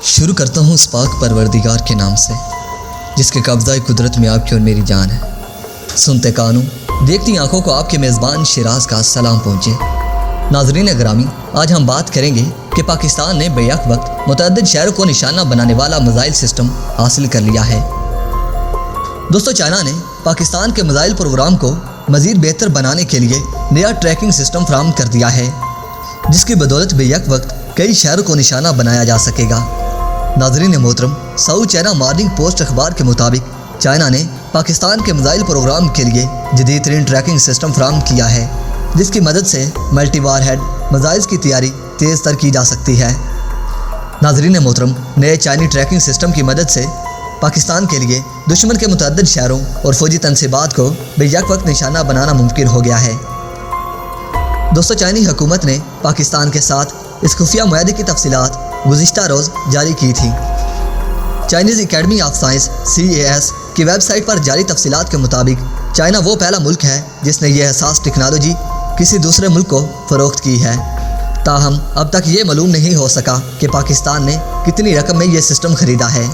شروع کرتا ہوں اس پاک پروردگار کے نام سے جس کے قبضہ قدرت میں آپ کی اور میری جان ہے۔ سنتے کانوں دیکھتی آنکھوں کو آپ کے میزبان شیراز کا سلام پہنچے۔ ناظرین گرامی، آج ہم بات کریں گے کہ پاکستان نے بیک وقت متعدد شہروں کو نشانہ بنانے والا میزائل سسٹم حاصل کر لیا ہے۔ دوستو، چائنا نے پاکستان کے میزائل پروگرام کو مزید بہتر بنانے کے لیے نیا ٹریکنگ سسٹم فراہم کر دیا ہے، جس کی بدولت بیک وقت کئی شہروں کو نشانہ بنایا جا سکے گا۔ ناظرین محترم، ساؤتھ چائنا مارننگ پوسٹ اخبار کے مطابق چائنا نے پاکستان کے میزائل پروگرام کے لیے جدید ترین ٹریکنگ سسٹم فراہم کیا ہے، جس کی مدد سے ملٹی وار ہیڈ میزائل کی تیاری تیز تر کی جا سکتی ہے۔ ناظرین محترم، نئے چائنی ٹریکنگ سسٹم کی مدد سے پاکستان کے لیے دشمن کے متعدد شہروں اور فوجی تنصیبات کو بیک وقت نشانہ بنانا ممکن ہو گیا ہے۔ دوستو، چائنی حکومت نے پاکستان کے ساتھ اس خفیہ معاہدے کی تفصیلات گزشتہ روز جاری کی تھی۔ Chinese academy of science CAS کی ویب سائٹ پر جاری تفصیلات کے مطابق چائنا وہ پہلا ملک ہے جس نے یہ حساس ٹیکنالوجی کسی دوسرے ملک کو فروخت کی ہے۔ تاہم اب تک یہ معلوم نہیں ہو سکا کہ پاکستان نے کتنی رقم میں یہ سسٹم خریدا ہے۔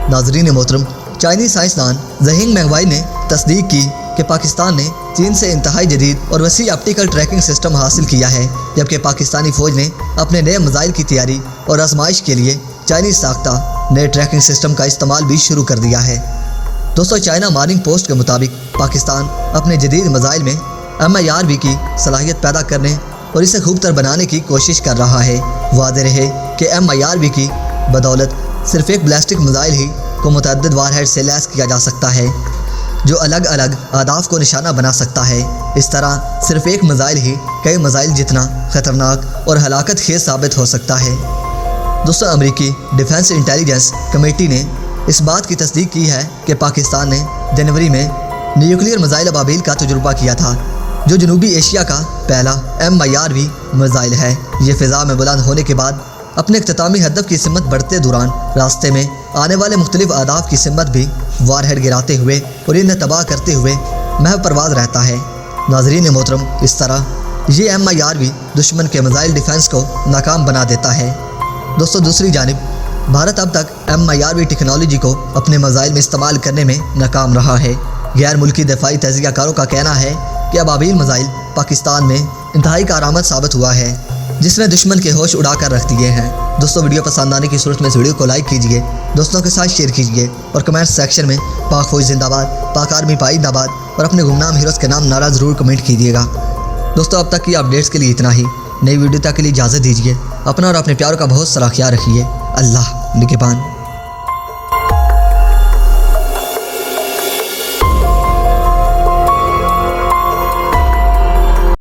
ناظرین محترم، چائنی سائنسدان زہینگ مینگوائی نے تصدیق کی کہ پاکستان نے چین سے انتہائی جدید اور وسیع آپٹیکل ٹریکنگ سسٹم حاصل کیا ہے، جبکہ پاکستانی فوج نے اپنے نئے میزائل کی تیاری اور آزمائش کے لیے چائنی ساختہ نئے ٹریکنگ سسٹم کا استعمال بھی شروع کر دیا ہے۔ دوستو، چائنا مارننگ پوسٹ کے مطابق پاکستان اپنے جدید میزائل میں MIRV کی صلاحیت پیدا کرنے اور اسے خوب تر بنانے کی کوشش کر رہا ہے۔ واضح رہے کہ MIRV کی بدولت صرف ایک بیلسٹک میزائل ہی کو متعدد وار ہیڈ سے لیس کیا جا سکتا ہے، جو الگ الگ اہداف کو نشانہ بنا سکتا ہے۔ اس طرح صرف ایک میزائل ہی کئی میزائل جتنا خطرناک اور ہلاکت خیز ثابت ہو سکتا ہے۔ دوستو، امریکی ڈیفنس انٹیلیجنس کمیٹی نے اس بات کی تصدیق کی ہے کہ پاکستان نے جنوری میں نیوکلیئر میزائل ابابیل کا تجربہ کیا تھا، جو جنوبی ایشیا کا پہلا MIRV میزائل ہے۔ یہ فضا میں بلند ہونے کے بعد اپنے اختتامی ہدف کی سمت بڑھتے دوران راستے میں آنے والے مختلف اہداف کی سمت بھی وار ہیڈ گراتے ہوئے اور انہیں تباہ کرتے ہوئے محو پرواز رہتا ہے۔ ناظرین محترم، اس طرح یہ MIRV دشمن کے میزائل ڈیفنس کو ناکام بنا دیتا ہے۔ دوستو، دوسری جانب بھارت اب تک MIRV ٹیکنالوجی کو اپنے میزائل میں استعمال کرنے میں ناکام رہا ہے۔ غیر ملکی دفاعی تجزیہ کاروں کا کہنا ہے کہ ابابیل میزائل پاکستان میں انتہائی کارآمد ثابت ہوا ہے، جس نے دشمن کے ہوش اڑا کر رکھ دیے ہیں۔ دوستو، ویڈیو پسند آنے کی صورت میں اس ویڈیو کو لائک کیجیے، دوستوں کے ساتھ شیئر کیجیے اور کمنٹ سیکشن میں پاک فوج زندہ باد، پاک آرمی پائیدہ باد اور اپنے گمنام ہیروز کے نام نعرہ ضرور کمنٹ کیجیے گا۔ دوستو، اب تک کی اپڈیٹس کے لیے اتنا ہی۔ نئی ویڈیو تک کے لیے اجازت دیجیے۔ اپنا اور اپنے پیاروں کا بہت سارا خیال رکھیے۔ اللہ نگہبان۔